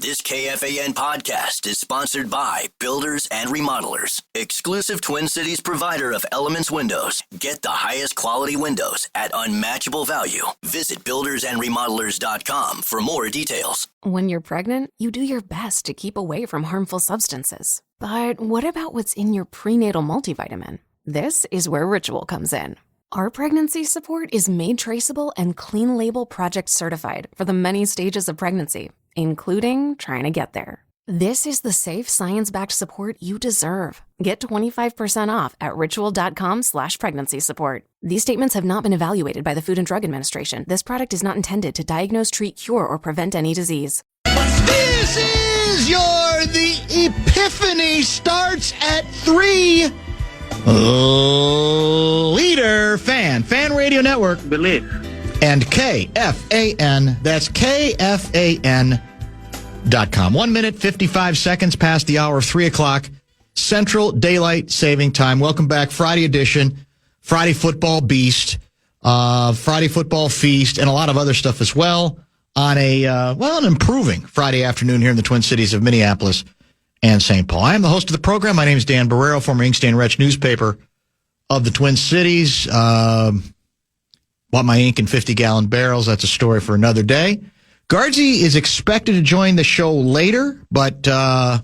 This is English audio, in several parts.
This KFAN podcast is sponsored by Builders and Remodelers, exclusive Twin Cities provider of Elements Windows. Get the highest quality windows at unmatchable value. Visit buildersandremodelers.com for more details. When you're pregnant, you do your best to keep away from harmful substances. But what about what's in your prenatal multivitamin? This is where Ritual comes in. Our pregnancy support is made traceable and clean label project certified for the many stages of pregnancy, including trying to get there. This is the safe, science-backed support you deserve. Get 25% off at ritual.com/pregnancy support. These statements have not been evaluated by the Food and Drug Administration. This product is not intended to diagnose, treat, cure, or prevent any disease. This is The Epiphany starts at 3. Leader Fan Radio Network. Believe. And KFAN. That's KFAN.com. 1 minute, 55 seconds past the hour of 3 o'clock. Central Daylight Saving Time. Welcome back. Friday edition. Friday Football Beast. Friday Football Feast. And a lot of other stuff as well. On an improving Friday afternoon here in the Twin Cities of Minneapolis and St. Paul. I am the host of the program. My name is Dan Barreiro, former Inkstand Wretch newspaper of the Twin Cities. Bought my ink in 50-gallon barrels. That's a story for another day. Guardsy is expected to join the show later, but the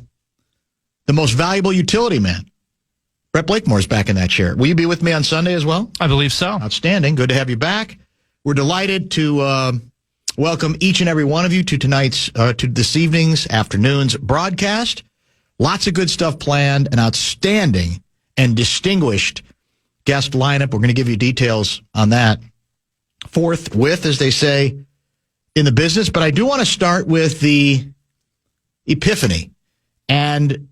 most valuable utility man, Brett Blakemore, is back in that chair. Will you be with me on Sunday as well? I believe so. Outstanding. Good to have you back. We're delighted to welcome each and every one of you to this evening's, afternoon's broadcast. Lots of good stuff planned, an outstanding and distinguished guest lineup. We're going to give you details on that forthwith, as they say in the business. But I do want to start with the Epiphany. And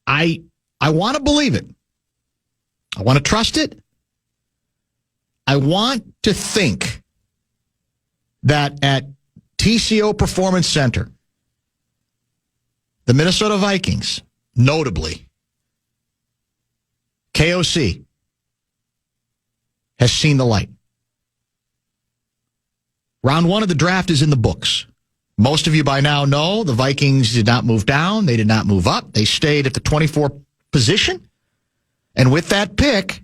I want to believe it. I want to trust it. I want to think that at TCO Performance Center, the Minnesota Vikings, notably, KOC, has seen the light. Round 1 of the draft is in the books. Most of you by now know the Vikings did not move down. They did not move up. They stayed at the 24th position. And with that pick,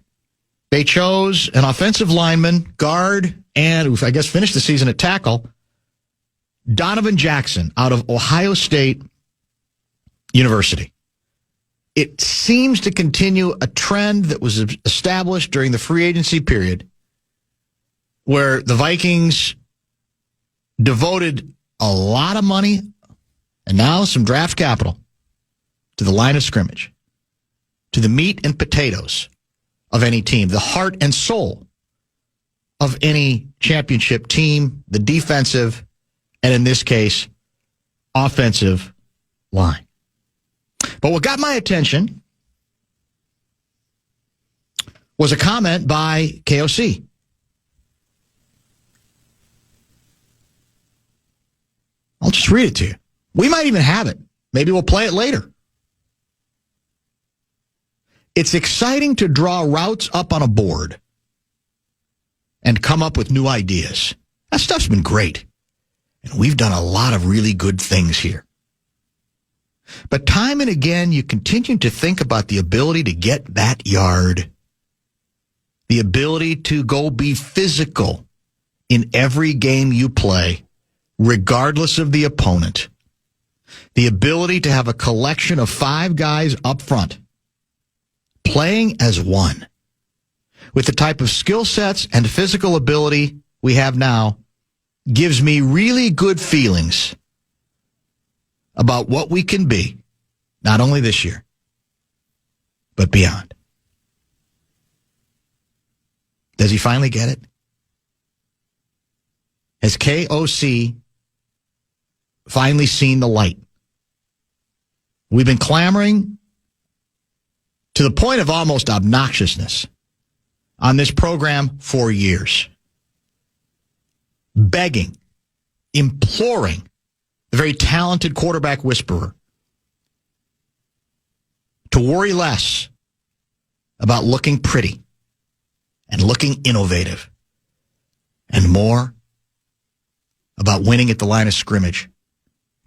they chose an offensive lineman, guard, and who I guess finished the season at tackle, Donovan Jackson out of Ohio State University. It seems to continue a trend that was established during the free agency period where the Vikings devoted a lot of money and now some draft capital to the line of scrimmage, to the meat and potatoes of any team, the heart and soul of any championship team, the defensive, and in this case, offensive line. But what got my attention was a comment by KOC. I'll just read it to you. We might even have it. Maybe we'll play it later. It's exciting to draw routes up on a board and come up with new ideas. That stuff's been great. And we've done a lot of really good things here. But time and again, you continue to think about the ability to get that yard, the ability to go be physical in every game you play, regardless of the opponent, the ability to have a collection of 5 guys up front, playing as one, with the type of skill sets and physical ability we have now, gives me really good feelings about what we can be, not only this year, but beyond. Does he finally get it? Has KOC finally seen the light? We've been clamoring to the point of almost obnoxiousness on this program for years, begging, imploring the very talented quarterback whisperer to worry less about looking pretty and looking innovative and more about winning at the line of scrimmage,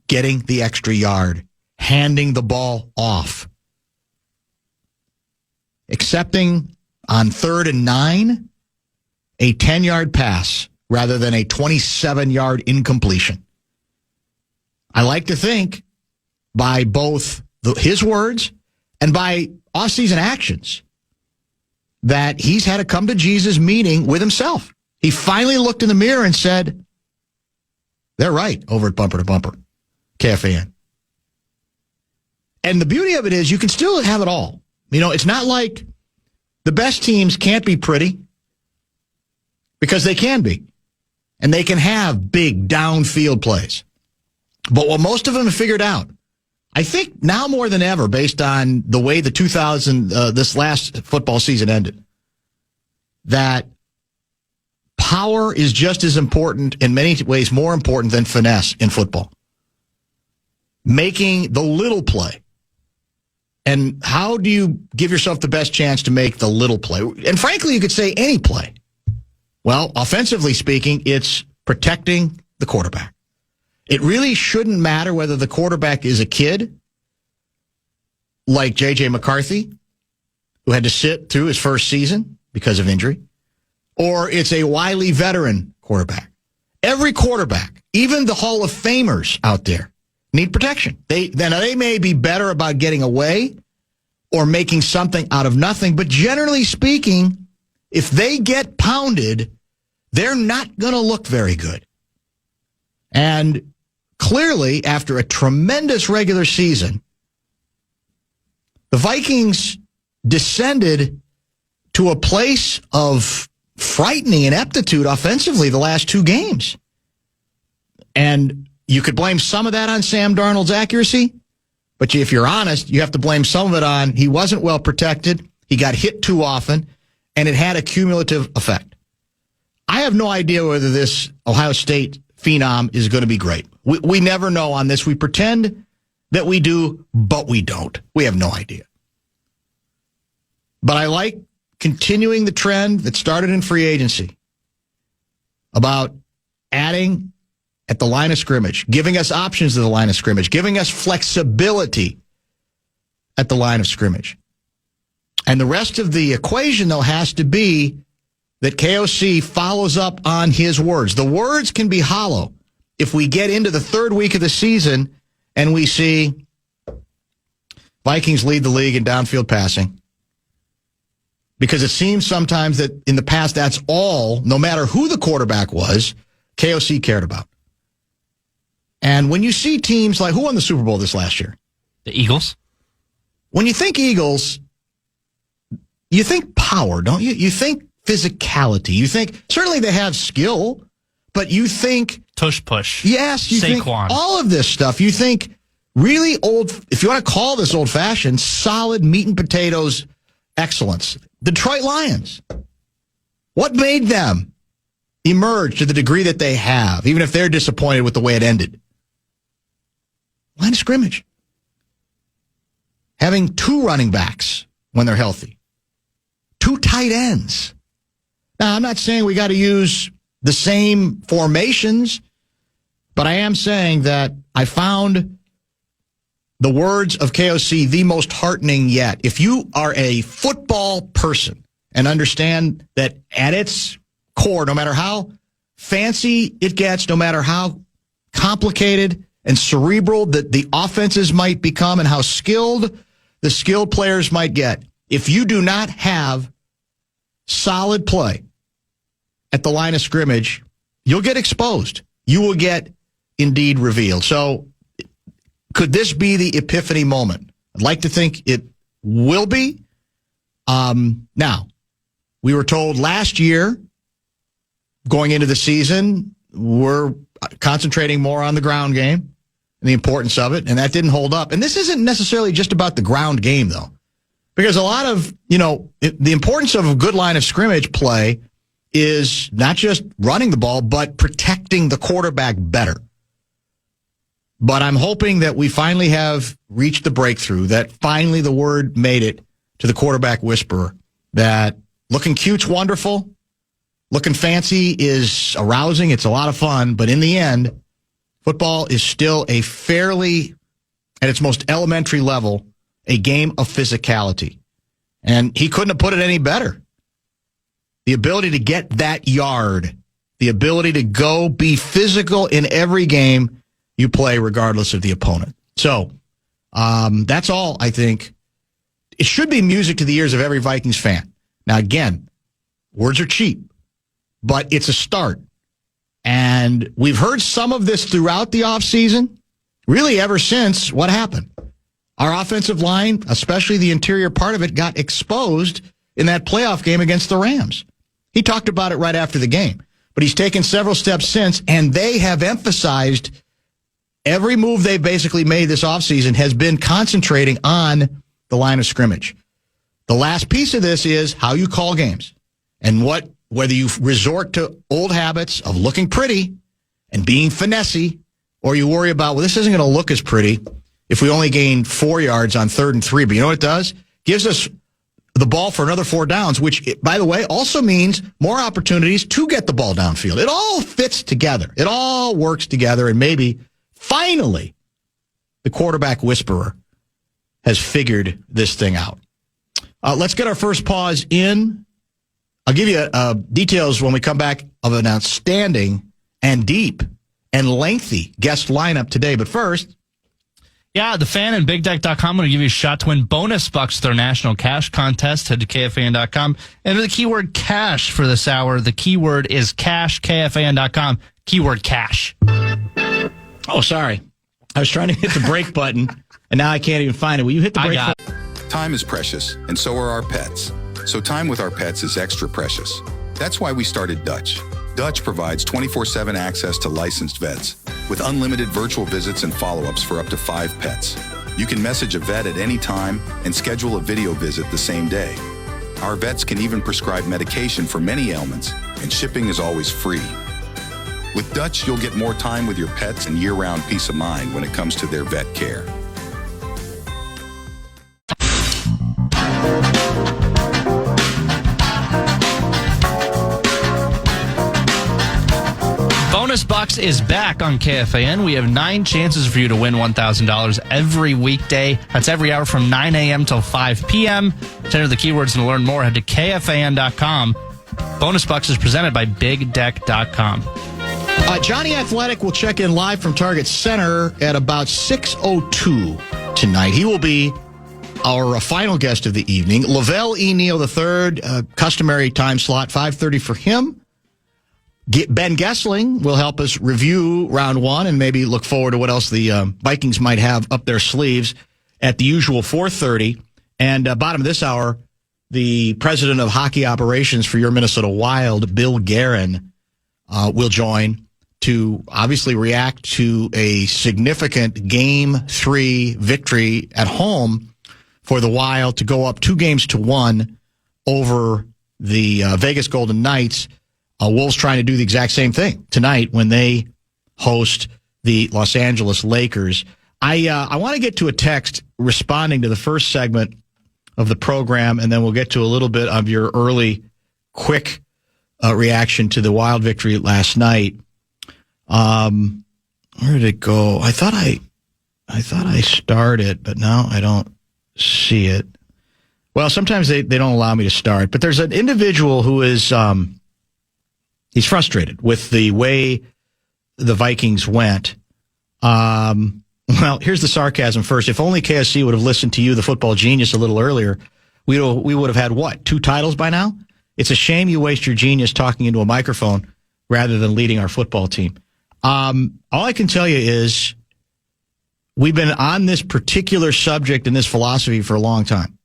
getting the extra yard, handing the ball off, accepting on 3rd and 9 a 10-yard pass rather than a 27-yard incompletion. I like to think by both his words and by off-season actions that he's had a come-to-Jesus meeting with himself. He finally looked in the mirror and said, they're right over at Bumper to Bumper, KFAN. And the beauty of it is you can still have it all. You know, it's not like the best teams can't be pretty, because they can be. And they can have big downfield plays. But what most of them have figured out, I think now more than ever, based on the way the this last football season ended, that power is just as important, in many ways more important than finesse in football. Making the little play. And how do you give yourself the best chance to make the little play? And frankly, you could say any play. Well, offensively speaking, it's protecting the quarterback. It really shouldn't matter whether the quarterback is a kid like J.J. McCarthy, who had to sit through his first season because of injury, or it's a wily veteran quarterback. Every quarterback, even the Hall of Famers out there, need protection. They may be better about getting away or making something out of nothing, but generally speaking, if they get pounded, they're not going to look very good. And clearly, after a tremendous regular season, the Vikings descended to a place of frightening ineptitude offensively the last 2 games. And you could blame some of that on Sam Darnold's accuracy, but if you're honest, you have to blame some of it on he wasn't well protected, he got hit too often, and it had a cumulative effect. I have no idea whether this Ohio State phenom is going to be great. We never know on this. We pretend that we do, but we don't. We have no idea. But I like continuing the trend that started in free agency about adding at the line of scrimmage, giving us options at the line of scrimmage, giving us flexibility at the line of scrimmage. And the rest of the equation, though, has to be that KOC follows up on his words. The words can be hollow if we get into the 3rd week of the season and we see Vikings lead the league in downfield passing. Because it seems sometimes that in the past, that's all, no matter who the quarterback was, KOC cared about. And when you see teams like, who won the Super Bowl this last year? The Eagles. When you think Eagles, you think power, don't you? You think physicality. You think, certainly they have skill, but you think... Tush push. Yes, you think all of this stuff. You think really old, if you want to call this old-fashioned, solid meat and potatoes excellence. Detroit Lions. What made them emerge to the degree that they have, even if they're disappointed with the way it ended? Line of scrimmage. Having 2 running backs when they're healthy. 2 tight ends. Now, I'm not saying we got to use the same formations, but I am saying that I found the words of KOC the most heartening yet. If you are a football person and understand that at its core, no matter how fancy it gets, no matter how complicated and cerebral that the offenses might become and how skilled the skilled players might get, if you do not have solid play at the line of scrimmage, you'll get exposed. You will get indeed revealed. So could this be the epiphany moment? I'd like to think it will be. Now, we were told last year, going into the season, we're concentrating more on the ground game and the importance of it, and that didn't hold up. And this isn't necessarily just about the ground game, though, because a lot of, the importance of a good line of scrimmage play is not just running the ball, but protecting the quarterback better. But I'm hoping that we finally have reached the breakthrough, that finally the word made it to the quarterback whisperer, that looking cute's wonderful, looking fancy is arousing, it's a lot of fun, but in the end, Football is still a fairly, at its most elementary level, a game of physicality. And he couldn't have put it any better. The ability to get that yard, the ability to go be physical in every game you play regardless of the opponent. So that's all, I think. It should be music to the ears of every Vikings fan. Now, again, words are cheap, but it's a start. And we've heard some of this throughout the offseason, really ever since what happened. Our offensive line, especially the interior part of it, got exposed in that playoff game against the Rams. He talked about it right after the game, but he's taken several steps since, and they have emphasized every move they basically made this offseason has been concentrating on the line of scrimmage. The last piece of this is how you call games and whether you resort to old habits of looking pretty and being finessey, or you worry about, well, this isn't going to look as pretty if we only gain 4 yards on 3rd and 3. But you know what it does? Gives us the ball for another 4 downs, which, by the way, also means more opportunities to get the ball downfield. It all fits together. It all works together, and maybe, finally, the quarterback whisperer has figured this thing out. Let's get our first pause in. I'll give you details when we come back of an outstanding and deep and lengthy guest lineup today. But first... Yeah, the fan and BigDeck.com going to give you a shot to win bonus bucks to their national cash contest. Head to KFAN.com. Enter the keyword cash for this hour. The keyword is cash, KFAN.com. Keyword cash. Oh, sorry. I was trying to hit the break button, and now I can't even find it. Will you hit the break button? Time is precious, and so are our pets. So time with our pets is extra precious. That's why we started Dutch. Dutch provides 24/7 access to licensed vets with unlimited virtual visits and follow-ups for up to 5 pets. You can message a vet at any time and schedule a video visit the same day. Our vets can even prescribe medication for many ailments, and shipping is always free. With Dutch, you'll get more time with your pets and year-round peace of mind when it comes to their vet care. Bonus Bucks is back on KFAN. We have 9 chances for you to win $1,000 every weekday. That's every hour from 9 a.m. till 5 p.m. To enter the keywords and learn more, head to KFAN.com. Bonus Bucks is presented by BigDeck.com. Johnny Athletic will check in live from Target Center at about 6:02 tonight. He will be our final guest of the evening. Lavelle E. Neal III, customary time slot, 5:30 for him. Ben Gessling will help us review round 1 and maybe look forward to what else the Vikings might have up their sleeves at the usual 4:30. And bottom of this hour, the president of hockey operations for your Minnesota Wild, Bill Guerin, will join to obviously react to a significant Game 3 victory at home for the Wild to go up 2-1 over the Vegas Golden Knights. Wolves trying to do the exact same thing tonight when they host the Los Angeles Lakers. I want to get to a text responding to the first segment of the program, and then we'll get to a little bit of your early, quick reaction to the Wild victory last night. Where did it go? I thought I started, but now I don't see it. Well, sometimes they don't allow me to start, but there's an individual who is he's frustrated with the way the Vikings went. Well, here's the sarcasm first. If only KSC would have listened to you, the football genius, a little earlier, we would have had, what, 2 titles by now? It's a shame you waste your genius talking into a microphone rather than leading our football team. All I can tell you is we've been on this particular subject and this philosophy for a long time.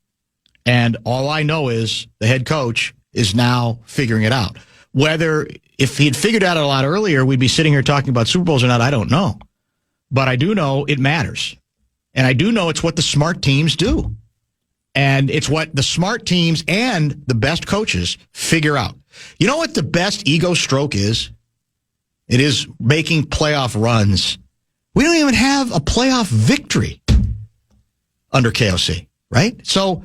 And all I know is the head coach is now figuring it out. Whether, if he had figured out a lot earlier, we'd be sitting here talking about Super Bowls or not, I don't know. But I do know it matters. And I do know it's what the smart teams do. And it's what the smart teams and the best coaches figure out. You know what the best ego stroke is? It is making playoff runs. We don't even have a playoff victory under KOC, right? So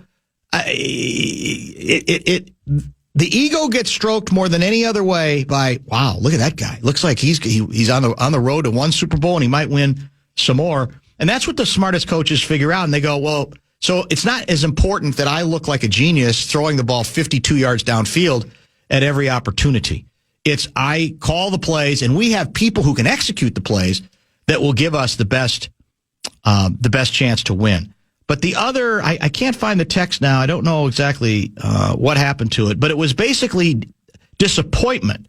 the ego gets stroked more than any other way by, wow, look at that guy. Looks like he's on the road to one Super Bowl and he might win some more. And that's what the smartest coaches figure out. And they go, well, so it's not as important that I look like a genius throwing the ball 52 yards downfield at every opportunity. It's I call the plays, and we have people who can execute the plays that will give us the best chance to win. But the other, I can't find the text now. I don't know exactly what happened to it, but it was basically disappointment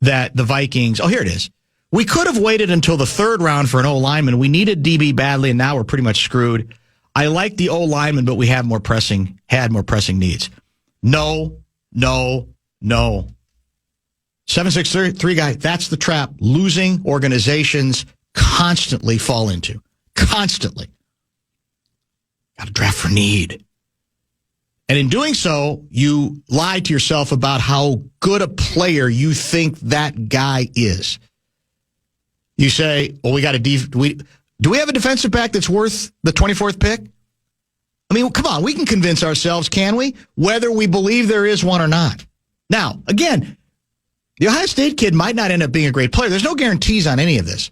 that the Vikings, here it is. We could have waited until the third round for an O-lineman. We needed DB badly, and now we're pretty much screwed. I like the O-lineman, but we had more pressing needs. No. 763 guy, that's the trap losing organizations constantly fall into. Constantly. Got to draft for need. And in doing so, you lie to yourself about how good a player you think that guy is. You say, well, we got do we have a defensive back that's worth the 24th pick? I mean, come on, we can convince ourselves, can we? Whether we believe there is one or not. Now, again, the Ohio State kid might not end up being a great player. There's no guarantees on any of this.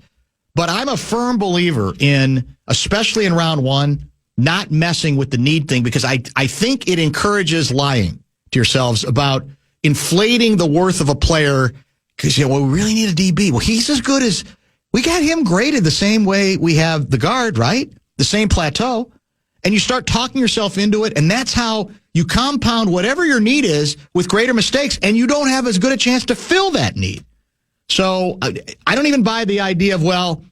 But I'm a firm believer in, especially in round one, not messing with the need thing, because I think it encourages lying to yourselves about inflating the worth of a player because, we really need a DB. Well, he's as good as, we got him graded the same way we have the guard, right? The same plateau. And you start talking yourself into it, and that's how you compound whatever your need is with greater mistakes, and you don't have as good a chance to fill that need. So I don't even buy the idea of,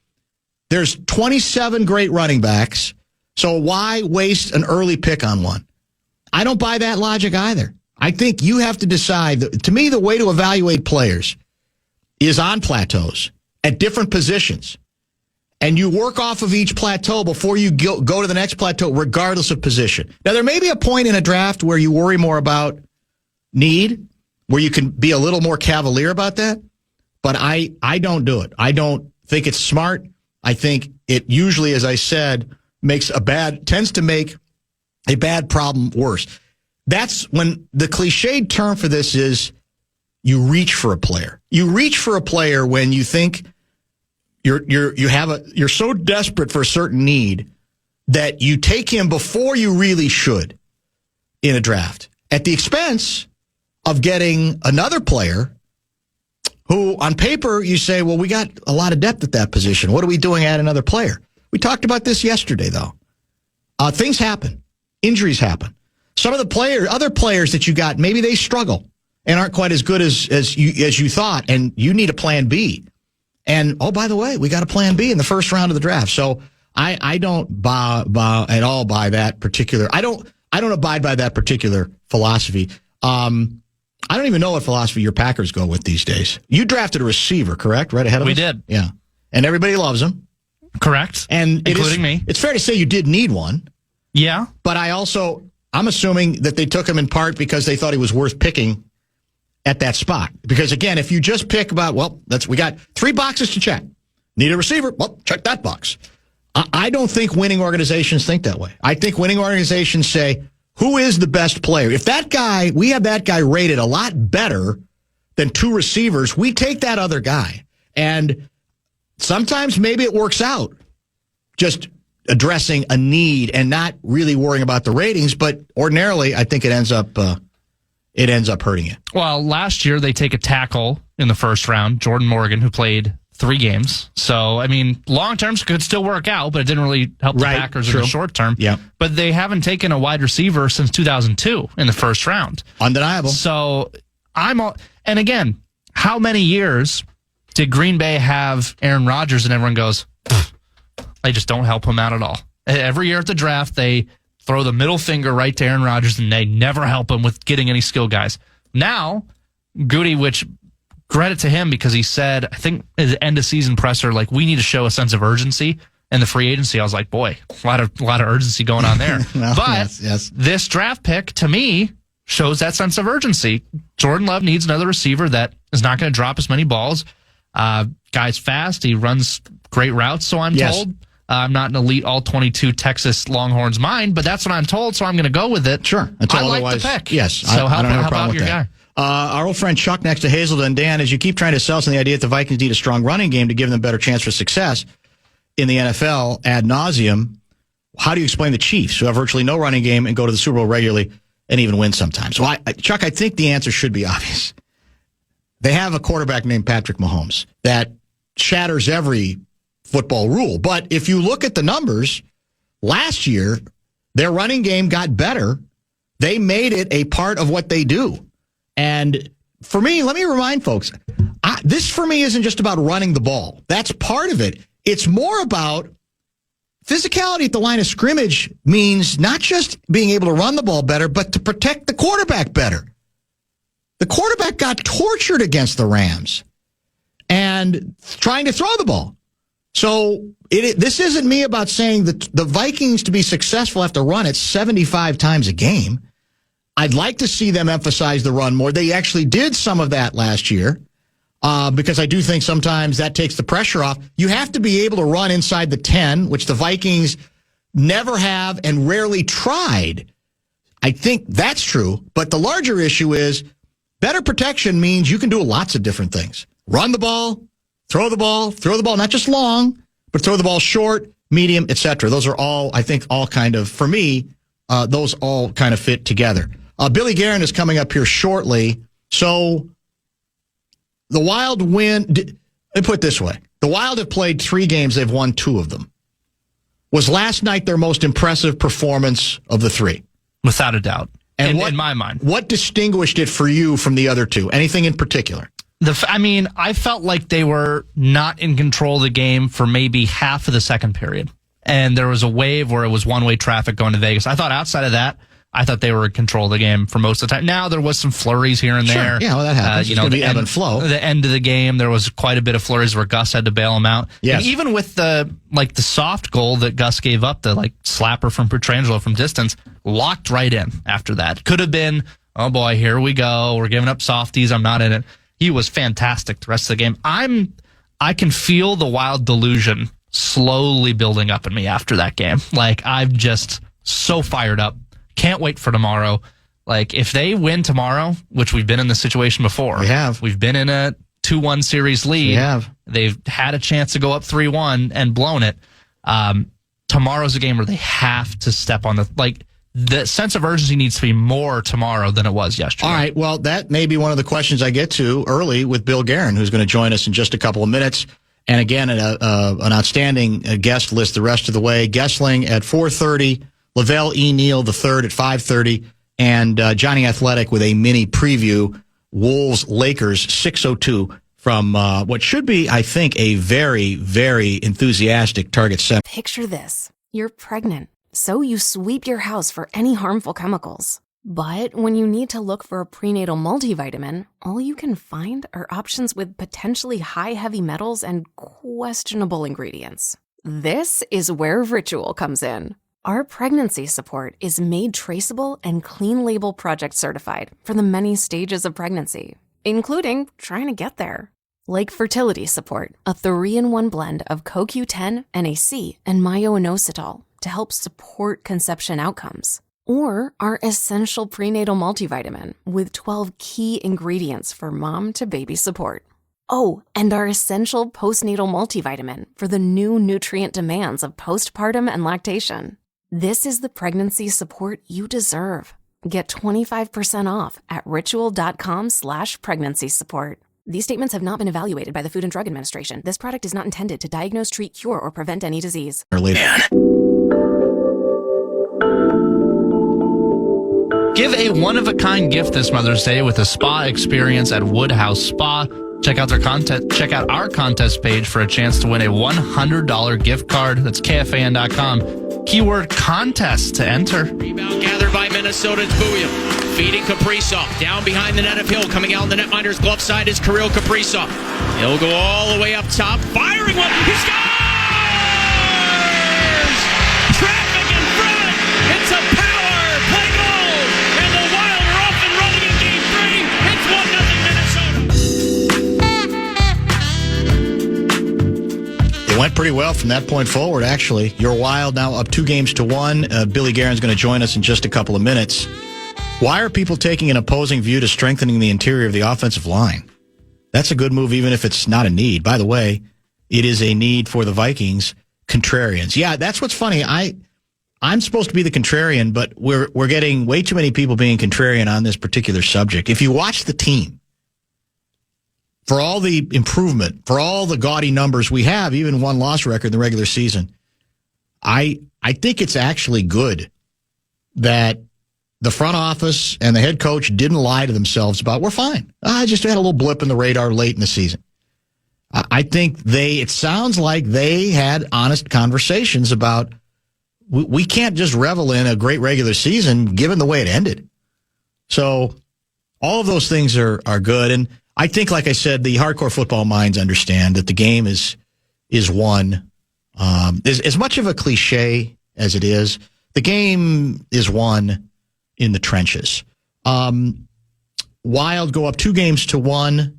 there's 27 great running backs, so why waste an early pick on one? I don't buy that logic either. I think you have to decide. To me, the way to evaluate players is on plateaus at different positions. And you work off of each plateau before you go to the next plateau, regardless of position. Now, there may be a point in a draft where you worry more about need, where you can be a little more cavalier about that. But I don't do it. I don't think it's smart. I think it usually, as I said, tends to make a bad problem worse. That's when the cliched term for this is you reach for a player. You reach for a player when you think you're so desperate for a certain need that you take him before you really should in a draft at the expense of getting another player who on paper you say, well, we got a lot of depth at that position. What are we doing at another player? We talked about this yesterday, though. Things happen. Injuries happen. Some of the other players that you got, maybe they struggle and aren't quite as good as you thought, and you need a plan B. And, by the way, we got a plan B in the first round of the draft. So I don't at all buy that particular. I don't abide by that particular philosophy. I don't even know what philosophy your Packers go with these days. You drafted a receiver, correct? Right ahead of us? We did. Yeah. And everybody loves him. Correct. And including me. It's fair to say you did need one. Yeah. But I'm assuming that they took him in part because they thought he was worth picking at that spot. Because, again, if you just pick we got 3 boxes to check. Need a receiver? Well, check that box. I don't think winning organizations think that way. I think winning organizations say, who is the best player? If we have that guy rated a lot better than 2 receivers, we take that other guy. And sometimes maybe it works out just addressing a need and not really worrying about the ratings, but ordinarily I think it ends up hurting you. Well, last year they take a tackle in the first round, Jordan Morgan, who played 3 games. So, I mean, long term could still work out, but it didn't really help the Packers in the short term. Yeah. But they haven't taken a wide receiver since 2002 in the first round. Undeniable. So, and again, how many years did Green Bay have Aaron Rodgers and everyone goes, they just don't help him out at all. Every year at the draft, they throw the middle finger right to Aaron Rodgers, and they never help him with getting any skill guys. Now, Goody, which credit to him because he said, I think at the end of season presser, we need to show a sense of urgency. And the free agency, I was like, boy, a lot of urgency going on there. Well, but yes. This draft pick, to me, shows that sense of urgency. Jordan Love needs another receiver that is not going to drop as many balls. Guy's fast. He runs great routes, so I'm told. I'm not an elite all-22 Texas Longhorns mind, but that's what I'm told, so I'm going to go with it. Sure. I like the pick. Yes. So I don't have a problem about with your that. guy? Our old friend Chuck next to Hazelden. Dan, as you keep trying to sell us on the idea that the Vikings need a strong running game to give them a better chance for success in the NFL ad nauseum, how do you explain the Chiefs, who have virtually no running game and go to the Super Bowl regularly and even win sometimes? So, Chuck, I think the answer should be obvious. They have a quarterback named Patrick Mahomes that shatters every football rule. But if you look at the numbers, last year, their running game got better. They made it a part of what they do. And for me, let me remind folks, this for me isn't just about running the ball. That's part of it. It's more about physicality at the line of scrimmage means not just being able to run the ball better, but to protect the quarterback better. The quarterback got tortured against the Rams and trying to throw the ball. So this isn't me about saying that the Vikings to be successful have to run it 75 times a game. I'd like to see them emphasize the run more. They actually did some of that last year because I do think sometimes that takes the pressure off. You have to be able to run inside the 10, which the Vikings never have and rarely tried. I think that's true. But the larger issue is better protection means you can do lots of different things. Run the ball, throw the ball, not just long, but throw the ball short, medium, etc. Those are all, I think, all kind of, for me, those all kind of fit together. Billy Guerin is coming up here shortly. So the Wild win, let me put it this way. The Wild have played 3 games. They've won 2 of them. Was last night their most impressive performance of the 3? Without a doubt. And in my mind. What distinguished it for you from the other 2? Anything in particular? I felt like they were not in control of the game for maybe half of the second period. And there was a wave where it was one-way traffic going to Vegas. I thought outside of that, I thought they were in control of the game for most of the time. Now, there was some flurries here and there. Yeah, well, that happens. It's going to be ebb and flow. The end of the game, there was quite a bit of flurries where Gus had to bail him out. Yes. And even with the soft goal that Gus gave up, the slapper from Pietrangelo from distance, locked right in after that. Could have been, oh boy, here we go. We're giving up softies. I'm not in it. He was fantastic the rest of the game. I can feel the Wild delusion slowly building up in me after that game. I'm just so fired up. Can't wait for tomorrow. If they win tomorrow, which we've been in this situation before. We have. We've been in a 2-1 series lead. We have. They've had a chance to go up 3-1 and blown it. Tomorrow's a game where they have to step on the sense of urgency needs to be more tomorrow than it was yesterday. All right. Well, that may be one of the questions I get to early with Bill Guerin, who's going to join us in just a couple of minutes. And again, an outstanding guest list the rest of the way. Gessling at 4:30, Lavelle E. Neal III at 5:30, and Johnny Athletic with a mini preview. Wolves-Lakers 6:02 from what should be, I think, a very, very enthusiastic Target Center. Picture this. You're pregnant, so you sweep your house for any harmful chemicals. But when you need to look for a prenatal multivitamin, all you can find are options with potentially high heavy metals and questionable ingredients. This is where Ritual comes in. Our pregnancy support is made traceable and clean label project certified for the many stages of pregnancy, including trying to get there. Like fertility support, a 3-in-1 blend of CoQ10, NAC, and myo-inositol to help support conception outcomes. Or our essential prenatal multivitamin with 12 key ingredients for mom to baby support. Oh, and our essential postnatal multivitamin for the new nutrient demands of postpartum and lactation. This is the pregnancy support you deserve. Get 25% off at ritual.com/pregnancy support. These statements have not been evaluated by the Food and Drug Administration. This product is not intended to diagnose, treat, cure, or prevent any disease. Give a one-of-a-kind gift this Mother's Day with a spa experience at Woodhouse Spa. Check out our contest page for a chance to win a $100 gift card. That's KFAN.com. Keyword contest to enter. Rebound gathered by Minnesota's Bouillon. Feeding Kaprizov. Down behind the net of Hill. Coming out on the netminder's glove side is Kirill Kaprizov. He'll go all the way up top. Firing one. He scores! Traffic in front. It's a power play goal. And the Wild are off and running in Game 3. It's 1-0 Minnesota. It went pretty well from that point forward, actually. You're Wild now up 2-1. Billy Guerin's going to join us in just a couple of minutes. Why are people taking an opposing view to strengthening the interior of the offensive line? That's a good move, even if it's not a need. By the way, it is a need for the Vikings. Contrarians. Yeah, that's what's funny. I'm supposed to be the contrarian, but we're getting way too many people being contrarian on this particular subject. If you watch the team, for all the improvement, for all the gaudy numbers we have, even one loss record in the regular season, I think it's actually good that the front office and the head coach didn't lie to themselves about, we're fine. I just had a little blip in the radar late in the season. I think it sounds like they had honest conversations about, we can't just revel in a great regular season given the way it ended. So all of those things are good. And I think, like I said, the hardcore football minds understand that the game is won. As much of a cliche as it is, the game is won in the trenches. Wild go up 2-1.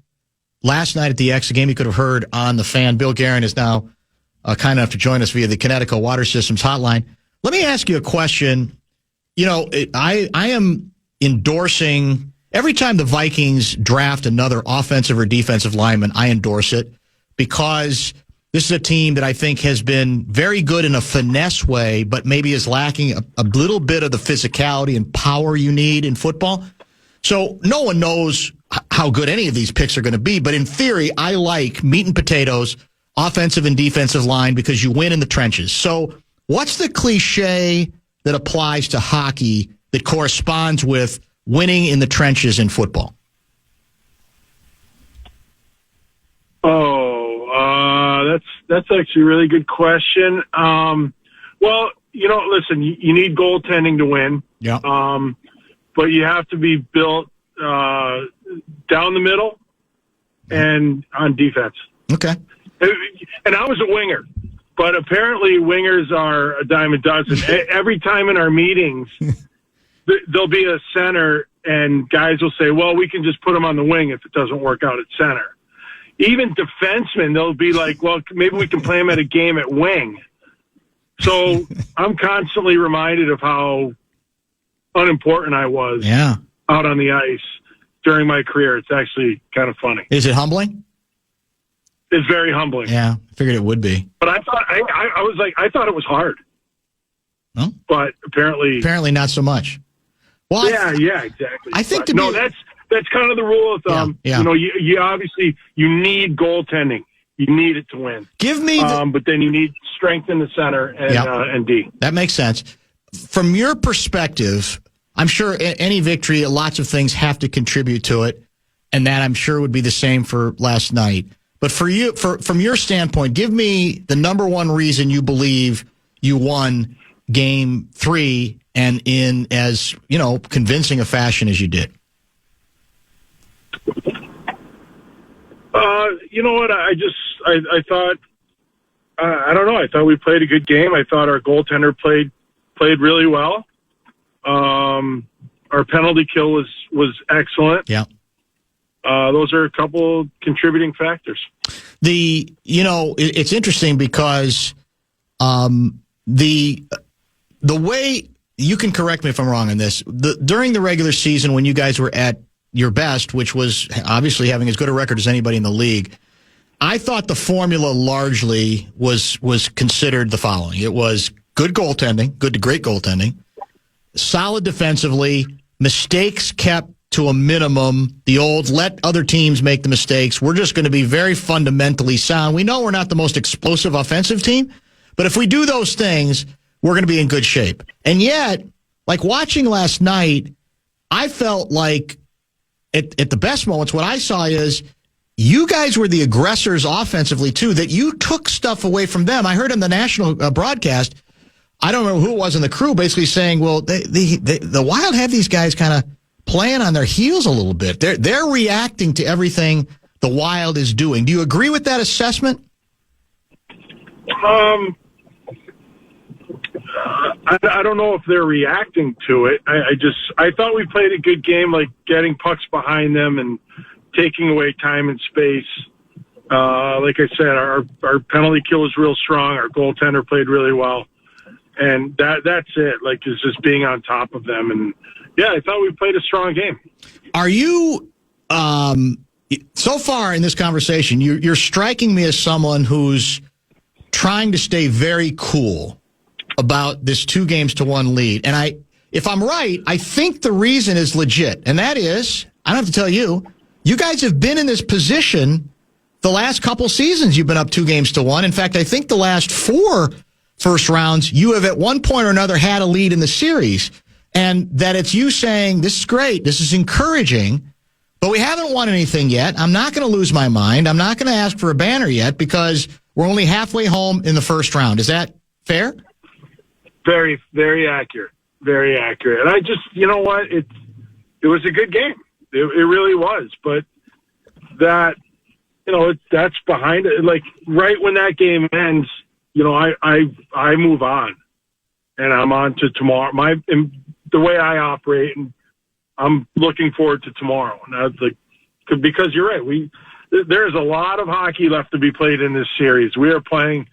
Last night at the X, a game you could have heard on the Fan. Bill Guerin is now kind enough to join us via the Connecticut Water Systems hotline. Let me ask you a question. You know, I am endorsing, every time the Vikings draft another offensive or defensive lineman, I endorse it because this is a team that I think has been very good in a finesse way, but maybe is lacking a little bit of the physicality and power you need in football. So no one knows how good any of these picks are going to be, but in theory, I like meat and potatoes, offensive and defensive line, because you win in the trenches. So what's the cliche that applies to hockey that corresponds with winning in the trenches in football? That's actually a really good question. Well, listen, you need goaltending to win. Yeah. But you have to be built down the middle and on defense. Okay. And I was a winger, but apparently wingers are a dime a dozen. Every time in our meetings, there'll be a center, and guys will say, well, we can just put him on the wing if it doesn't work out at center. Even defensemen, they'll be like, well, maybe we can play him at a game at wing. So I'm constantly reminded of how unimportant I was out on the ice during my career. It's actually kind of funny. Is it humbling? It's very humbling. Yeah, I figured it would be. But I thought I thought it was hard. Well, but apparently not so much. Well, yeah, exactly. I think that's kind of the rule of thumb. Yeah. You obviously you need goaltending. You need it to win. Give me, but then you need strength in the center and D. That makes sense. From your perspective, I'm sure any victory, lots of things have to contribute to it, and that I'm sure would be the same for last night. But for you, from your standpoint, give me the number one reason you believe you won Game 3 and in as convincing a fashion as you did. You know what? I thought, I don't know. I thought we played a good game. I thought our goaltender played really well. Our penalty kill was excellent. Yeah. Those are a couple contributing factors. It's interesting because the way, you can correct me if I'm wrong on this, during the regular season when you guys were at your best, which was obviously having as good a record as anybody in the league, I thought the formula largely was considered the following. It was good goaltending, good to great goaltending, solid defensively, mistakes kept to a minimum, the old let other teams make the mistakes. We're just going to be very fundamentally sound. We know we're not the most explosive offensive team, but if we do those things, we're going to be in good shape. And yet, like watching last night, I felt like at the best moments, what I saw is you guys were the aggressors offensively, too, that you took stuff away from them. I heard on the national broadcast, I don't know who it was in the crew, basically saying, well, the Wild have these guys kind of playing on their heels a little bit. They're reacting to everything the Wild is doing. Do you agree with that assessment? I don't know if they're reacting to it. I thought we played a good game, like getting pucks behind them and taking away time and space. Like I said, our penalty kill was real strong. Our goaltender played really well. And that's it. Like, it's just being on top of them. And, yeah, I thought we played a strong game. Are you, so far in this conversation, you're striking me as someone who's trying to stay very cool about this 2-1 lead. And if I'm right, I think the reason is legit. And that is, I don't have to tell you, you guys have been in this position the last couple seasons. You've been up 2-1. In fact, I think the last 4 first rounds, you have at one point or another had a lead in the series. And that it's you saying, this is great, this is encouraging, but we haven't won anything yet. I'm not going to lose my mind. I'm not going to ask for a banner yet because we're only halfway home in the first round. Is that fair? Very, very accurate. Very accurate. And I just, you know what? It was a good game. It really was. But that, that's behind it. Like, right when that game ends, I move on, and I'm on to tomorrow. The way I operate, and I'm looking forward to tomorrow. And because you're right, there's a lot of hockey left to be played in this series. We are playing,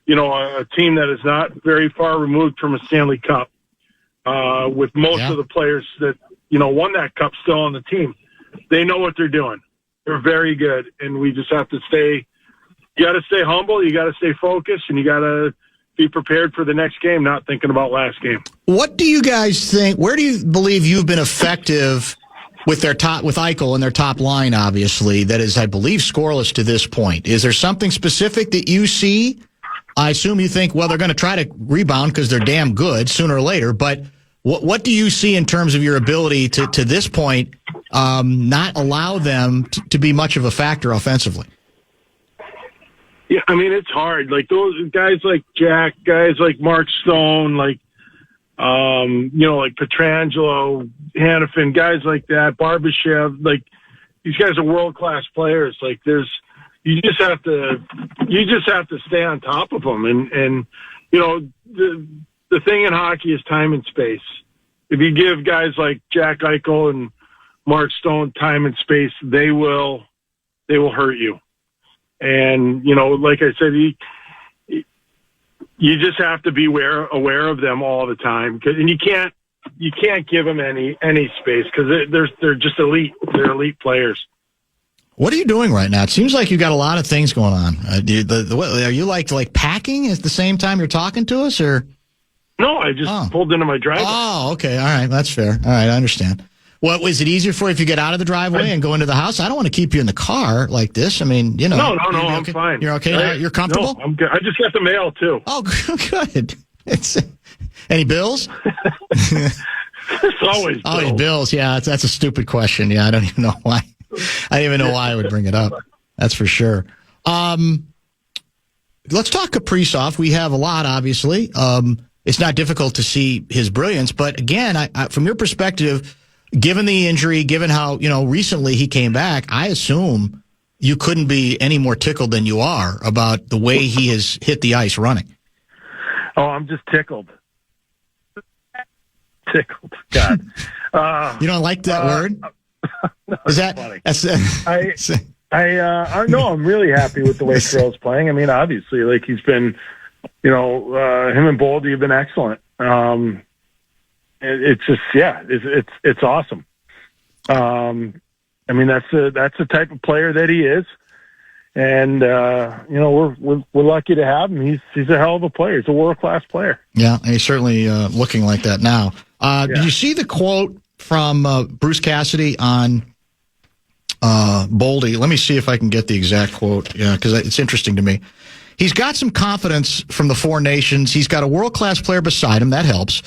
a team that is not very far removed from a Stanley Cup, with most of the players that won that cup still on the team. They know what they're doing. They're very good, and we just have to stay. You got to stay humble. You got to stay focused, and you got to be prepared for the next game, not thinking about last game. What do you guys think? Where do you believe you've been effective with Eichel and their top line? Obviously, that is, I believe, scoreless to this point. Is there something specific that you see? I assume you think, well, they're going to try to rebound because they're damn good sooner or later. But what do you see in terms of your ability to this point, not allow them to be much of a factor offensively? Yeah, I mean, it's hard. Like, those guys like Jack, guys like Mark Stone, like, like Pietrangelo, Hannafin, guys like that, Barbashev, like, these guys are world-class players. Like, you just have to stay on top of them. And the thing in hockey is time and space. If you give guys like Jack Eichel and Mark Stone time and space, they will hurt you. And, like I said, you just have to be aware of them all the time. And you can't give them any space because they're just elite. They're elite players. What are you doing right now? It seems like you got a lot of things going on. Are you like packing at the same time you're talking to us, or? No, I just pulled into my driveway. Oh, okay. All right. That's fair. All right. I understand. Well, is it easier for you if you get out of the driveway and go into the house? I don't want to keep you in the car like this. I mean, No, I'm okay? fine. You're okay? You're comfortable? No, I'm good. I just got the mail, too. Oh, good. Any bills? It's always bills. Always bills. Yeah, that's a stupid question. Yeah, I don't even know why. I don't even know why I would bring it up. That's for sure. Let's talk Kaprizov. We have a lot, obviously. It's not difficult to see his brilliance. But, again, I from your perspective, given the injury, given how, recently he came back, I assume you couldn't be any more tickled than you are about the way he has hit the ice running. Oh, I'm just tickled. Tickled. God. You don't like that word? No, is that funny? No, I'm really happy with the way Kirill's playing. I mean, obviously, like, he's been, him and Boldy have been excellent. It's just, it's awesome. I mean, that's the type of player that he is, and we're lucky to have him. He's a hell of a player. He's a world-class player. Yeah, and he's certainly looking like that now. Did you see the quote from Bruce Cassidy on Boldy? Let me see if I can get the exact quote, because it's interesting to me. He's got some confidence from the Four Nations. He's got a world-class player beside him. That helps.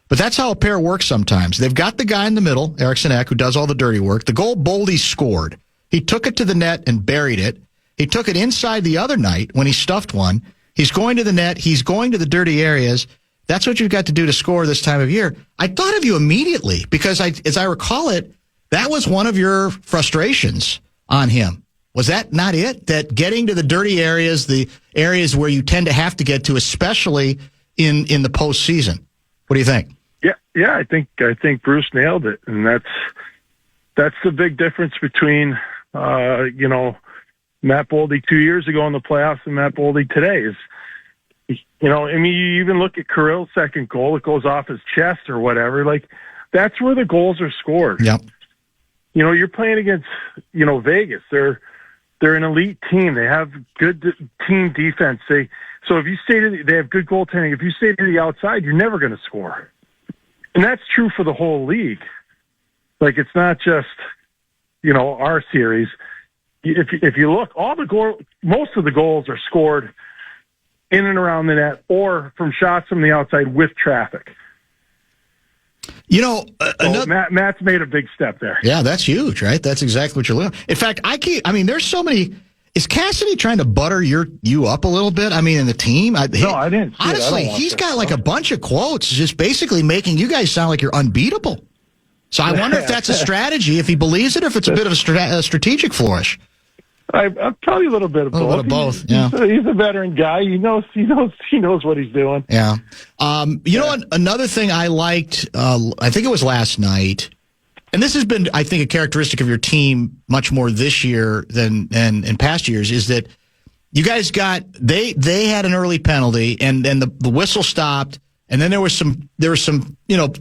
But that's how a pair works sometimes. They've got the guy in the middle, Eriksson Ek, who does all the dirty work. The goal Boldy scored, he took it to the net and buried it. He took it inside the other night when he stuffed one. He's going to the net. He's going to the dirty areas. That's what you've got to do to score this time of year. I thought of you immediately because, as I recall it, that was one of your frustrations on him. Was that not it? That getting to the dirty areas, the areas where you tend to have to get to, especially in the postseason. What do you think? Yeah, I think Bruce nailed it, and that's the big difference between Matt Boldy 2 years ago in the playoffs and Matt Boldy today is, I mean, you even look at Kirill's second goal, it goes off his chest or whatever. Like, that's where the goals are scored. Yep. You're playing against, Vegas. They're an elite team. They have good team defense. So if you they have good goaltending. If you stay to the outside, you're never going to score. And that's true for the whole league. Like, it's not just, our series. If you look, most of the goals are scored in and around the net or from shots from the outside with traffic. Matt's made a big step there. Yeah, that's huge, right? That's exactly what you're looking at. In fact, there's so many. Is Cassidy trying to butter you up a little bit? I mean, in the team? No, I didn't. Honestly, he's got like a bunch of quotes just basically making you guys sound like you're unbeatable. So I wonder if that's a strategy, if he believes it, or if it's a bit of a strategic flourish. I'm probably a little bit of both. A little bit of both, yeah. He's a veteran guy. He knows what he's doing. Yeah. You know what? Another thing I liked, I think it was last night, and this has been, I think, a characteristic of your team much more this year than in past years, is that you guys they had an early penalty, and then the whistle stopped, and then there was some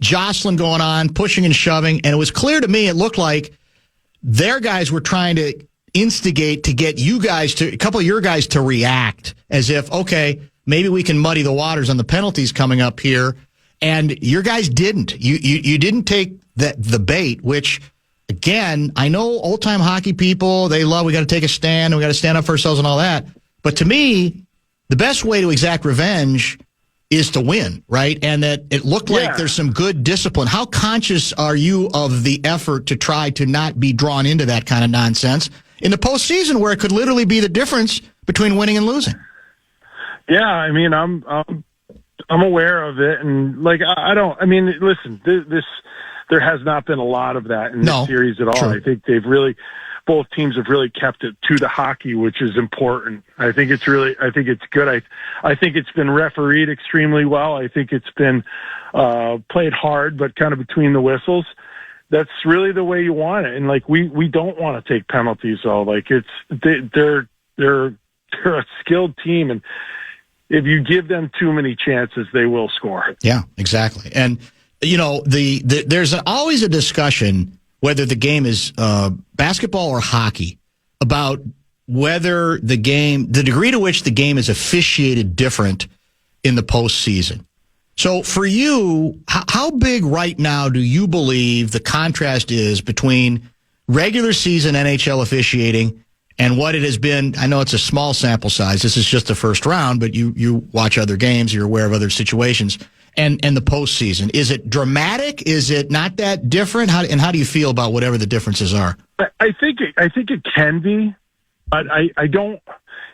jostling going on, pushing and shoving, and it was clear to me, it looked like their guys were trying to instigate to get a couple of your guys to react as if, okay, maybe we can muddy the waters on the penalties coming up here. And your guys didn't. You didn't take the bait, which, again, I know old-time hockey people, they love, we got to take a stand, and we got to stand up for ourselves and all that. But to me, the best way to exact revenge is to win, right? And that it looked like there's some good discipline. How conscious are you of the effort to try to not be drawn into that kind of nonsense in the postseason, where it could literally be the difference between winning and losing? Yeah, I mean, I'm aware of it, and listen, there has not been a lot of that in this series at all. True. I think both teams have really kept it to the hockey, which is important. I think it's good. I think it's been refereed extremely well. I think it's been played hard, but kind of between the whistles. That's really the way you want it. And like, we don't want to take penalties though. Like, they're a skilled team, and if you give them too many chances, they will score. Yeah, exactly. And there's always a discussion whether the game is basketball or hockey about whether the degree to which the game is officiated different in the postseason. So for you, how big right now do you believe the contrast is between regular season NHL officiating and what it has been? I know it's a small sample size. This is just the first round, but you watch other games, you're aware of other situations, and the postseason. Is it dramatic? Is it not that different? How do you feel about whatever the differences are? I think it can be, but I don't.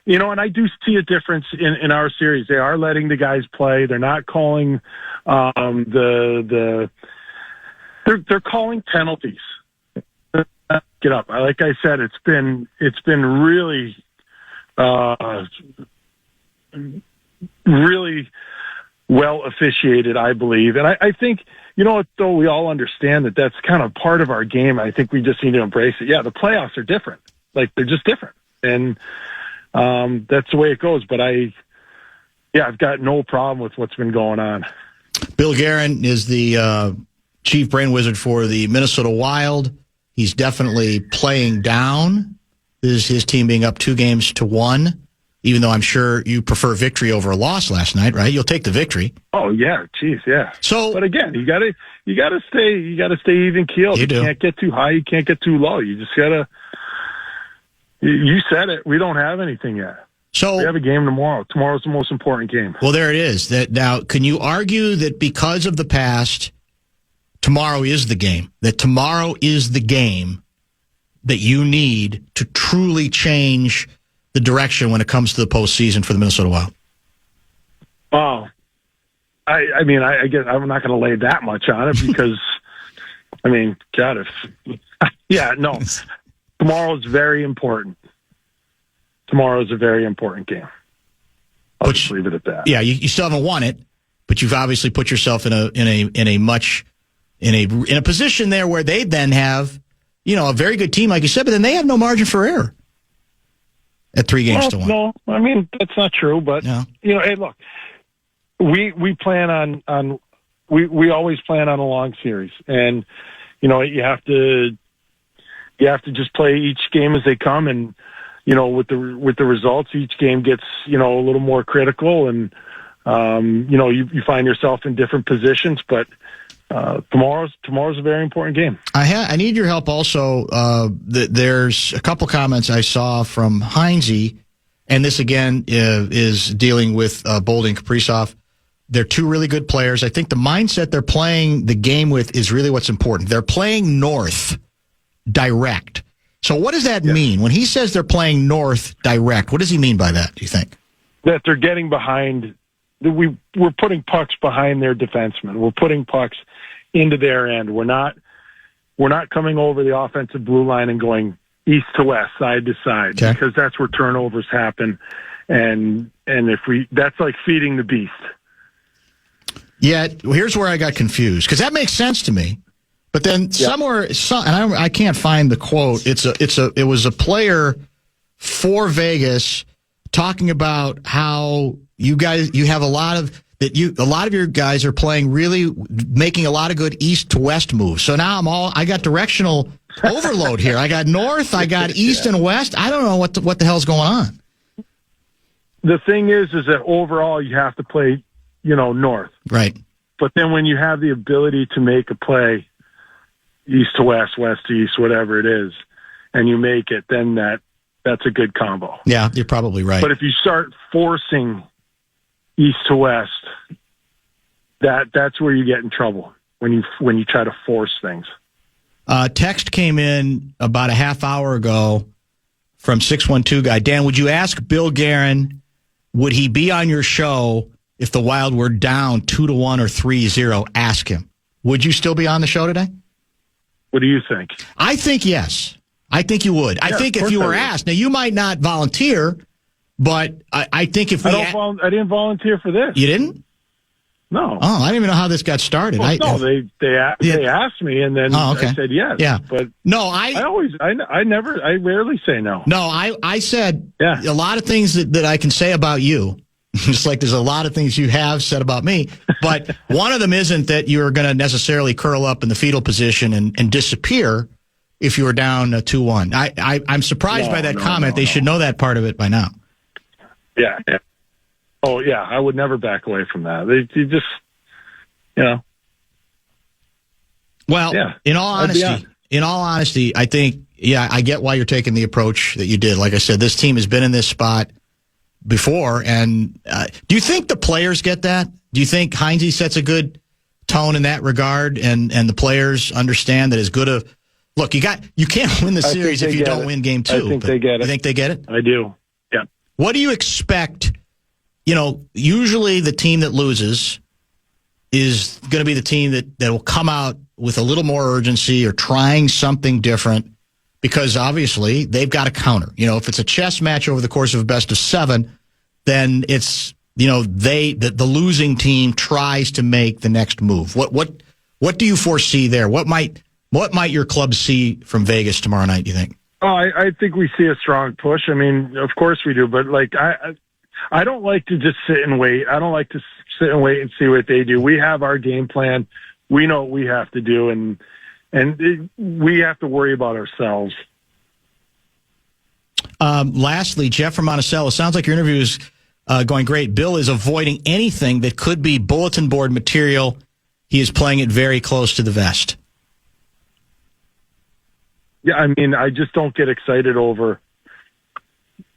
And I do see a difference in our series. They are letting the guys play. They're not calling they're calling penalties. Get up. Like I said, it's been really really well officiated, I believe. And I think, though we all understand that that's kind of part of our game, I think we just need to embrace it. Yeah, the playoffs are different. Like, they're just different. And that's the way it goes. But I've got no problem with what's been going on. Bill Guerin is the chief brain wizard for the Minnesota Wild. He's definitely playing down his team being up 2-1, even though I'm sure you prefer victory over a loss last night, right? You'll take the victory. Oh yeah, geez, yeah. So, but again, you gotta stay even keeled. You can't get too high, you can't get too low. You just gotta. You said it. We don't have anything yet. So we have a game tomorrow. Tomorrow's the most important game. Well, there it is. Now, can you argue that because of the past, tomorrow is the game? That tomorrow is the game that you need to truly change the direction when it comes to the postseason for the Minnesota Wild? Oh, I mean, I guess I'm not going to lay that much on it because, I mean, God, tomorrow is very important. Tomorrow is a very important game. I'll just leave it at that. Yeah, you still haven't won it, but you've obviously put yourself in a position there where they then have, a very good team, like you said, but then they have no margin for error. at 3 games to 1. No, I mean, that's not true, but, No. Hey, look, we plan on we always plan on a long series, and, you have to just play each game as they come, and, with the results, each game gets, a little more critical, and, you find yourself in different positions, but tomorrow's a very important game. I need your help also. There's a couple comments I saw from Heinze, and this again is dealing with Boldy and Kaprizov. They're two really good players. I think the mindset they're playing the game with is really what's important. They're playing north direct. So what does that mean? When he says they're playing north direct, what does he mean by that, do you think? That they're getting behind. We're putting pucks behind their defensemen. We're putting pucks into their end. We're not coming over the offensive blue line and going east to west, side to side, because that's where turnovers happen. And that's like feeding the beast. Yeah, here's where I got confused, because that makes sense to me. But then and I can't find the quote. It was a player for Vegas talking about how you have a lot of your guys are playing really making a lot of good east to west moves. So now I got directional overload here. I got north, I got east and west. I don't know what the hell's going on. The thing is that overall you have to play, north. Right. But then when you have the ability to make a play east to west, west to east, whatever it is, and you make it, then that's a good combo. Yeah, you're probably right. But if you start forcing east to west, that's where you get in trouble, when you try to force things. Text came in about a half hour ago from 612 guy. Dan, would you ask Bill Guerin, would he be on your show if the Wild were down 2-1 or 3-0? Ask him. Would you still be on the show today? What do you think? I think yes. I think you would. I think if you were asked, now you might not volunteer, but I think if I didn't volunteer for this. You didn't? No. Oh, I didn't even know how this got started. Well, they asked me, and then I said yes. Yeah, but no, I rarely say no. No, I said a lot of things that I can say about you. Just like there's a lot of things you have said about me, but one of them isn't that you're going to necessarily curl up in the fetal position and disappear if you were down 2-1. I'm surprised by that comment. They should know that part of it by now. Yeah. Oh, yeah, I would never back away from that. You just, Well, in all honesty, I think, I get why you're taking the approach that you did. Like I said, this team has been in this spot before, and do you think the players get that? Do you think Heinze sets a good tone in that regard, and the players understand that as good a look? You can't win the series if you don't win game 2. I think they get it. You think they get it? I do. Yeah. What do you expect? Usually the team that loses is going to be the team that will come out with a little more urgency or trying something different, because obviously they've got a counter. If it's a chess match over the course of a best of 7, then it's, the losing team tries to make the next move. What do you foresee there? What might your club see from Vegas tomorrow night, do you think? Oh, I think we see a strong push. I mean, of course we do, but I don't like to just sit and wait. I don't like to sit and wait and see what they do. We have our game plan. We know what we have to do, and we have to worry about ourselves. Lastly, Jeff from Monticello, sounds like your interview is going great. Bill is avoiding anything that could be bulletin board material. He is playing it very close to the vest. Yeah, I mean, I just don't get excited over,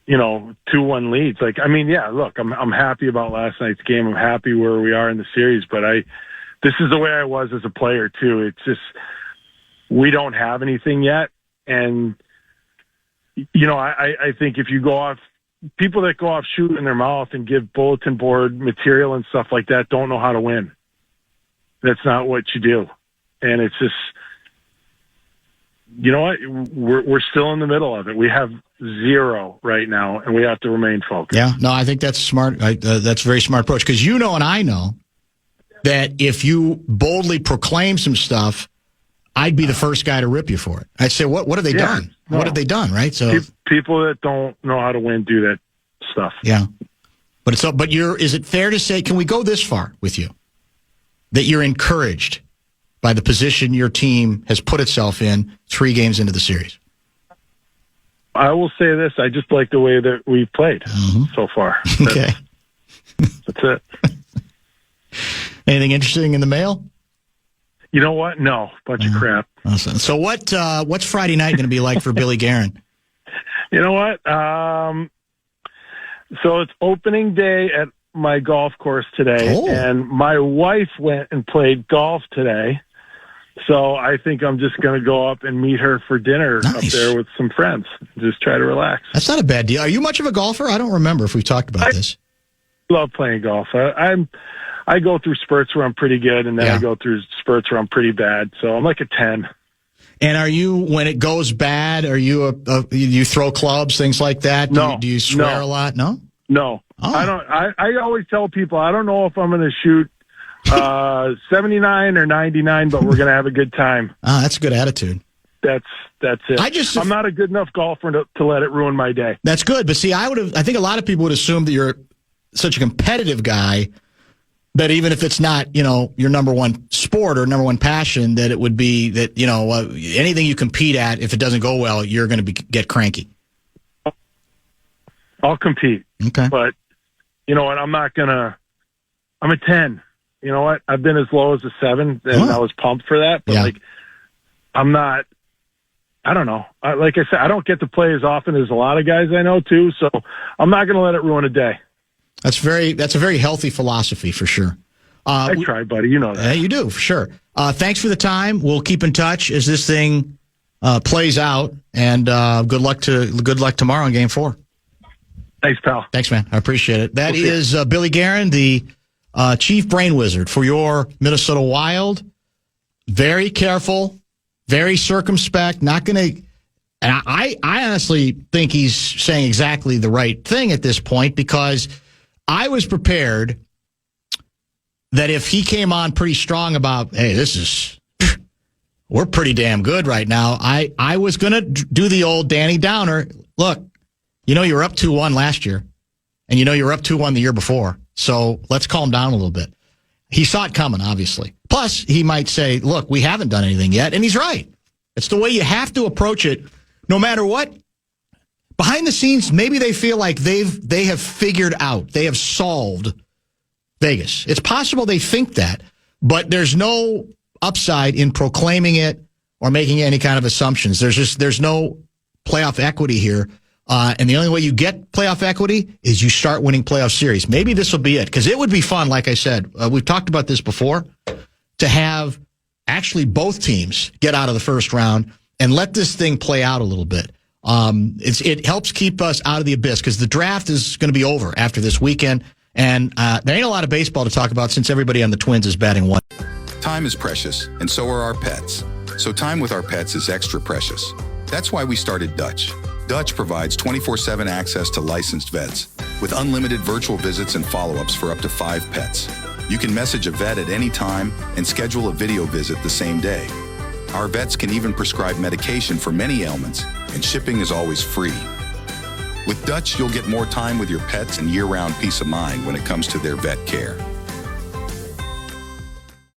2-1 leads. Look, I'm happy about last night's game. I'm happy where we are in the series, but this is the way I was as a player too. It's just, we don't have anything yet. And, I think if you go off, people that go off shooting their mouth and give bulletin board material and stuff like that don't know how to win. That's not what you do. And it's just, you know what? We're still in the middle of it. We have 0 right now, and we have to remain focused. Yeah, no, I think that's smart. That's a very smart approach, because and I know that if you boldly proclaim some stuff, I'd be the first guy to rip you for it. I'd say, what have they done? No. What have they done, right? So people that don't know how to win do that stuff. Yeah. But is it fair to say, can we go this far with you, that you're encouraged by the position your team has put itself in 3 games into the series? I will say this. I just like the way that we've played so far. Okay. That's it. Anything interesting in the mail? You know what? No. Bunch of crap. Awesome. So what's Friday night going to be like for Billy Guerin? You know what? So it's opening day at my golf course today, and my wife went and played golf today. So I think I'm just going to go up and meet her for dinner up there with some friends. Just try to relax. That's not a bad deal. Are you much of a golfer? I don't remember if we've talked about this. I love playing golf. I go through spurts where I'm pretty good, and then I go through spurts where I'm pretty bad. So I'm like a 10. And are you, when it goes bad, are you you throw clubs, things like that? Do you swear a lot? No? No. Oh. I don't. I always tell people I don't know if I'm going to shoot 79 or 99, but we're going to have a good time. Ah, that's a good attitude. That's it. I'm not a good enough golfer to let it ruin my day. That's good. But see, I think a lot of people would assume that you're such a competitive guy that even if it's not, your number one sport or number one passion, that it would be that, anything you compete at, if it doesn't go well, you're going to get cranky. I'll compete. Okay. But you know what? I'm not going to. I'm a 10. You know what? I've been as low as a 7, and I was pumped for that. But I'm not. I don't know. Like I said, I don't get to play as often as a lot of guys I know too. So I'm not going to let it ruin a day. That's a very healthy philosophy for sure. I try, buddy. You know that. Yeah, you do for sure. Thanks for the time. We'll keep in touch as this thing plays out, and good luck tomorrow in Game 4. Thanks, pal. Thanks, man. I appreciate it. That is Billy Guerin, the chief brain wizard for your Minnesota Wild. Very careful, very circumspect. Not going to. And I honestly think he's saying exactly the right thing at this point, because I was prepared that if he came on pretty strong about, hey, we're pretty damn good right now, I was going to do the old Danny Downer. Look, you were up 2-1 last year, and you were up 2-1 the year before, so let's calm down a little bit. He saw it coming, obviously. Plus, he might say, look, we haven't done anything yet, and he's right. It's the way you have to approach it, no matter what. Behind the scenes, maybe they feel like they have figured out, they have solved Vegas. It's possible they think that, but there's no upside in proclaiming it or making any kind of assumptions. There's no playoff equity here. And the only way you get playoff equity is you start winning playoff series. Maybe this will be it, because it would be fun, like I said. We've talked about this before, to have actually both teams get out of the first round and let this thing play out a little bit. It helps keep us out of the abyss, because the draft is going to be over after this weekend, and there ain't a lot of baseball to talk about since everybody on the Twins is batting 1. Time is precious, and so are our pets. So time with our pets is extra precious. That's why we started Dutch. Dutch provides 24/7 access to licensed vets with unlimited virtual visits and follow-ups for up to 5 pets. You can message a vet at any time and schedule a video visit the same day. Our vets can even prescribe medication for many ailments, and shipping is always free. With Dutch, you'll get more time with your pets and year-round peace of mind when it comes to their vet care.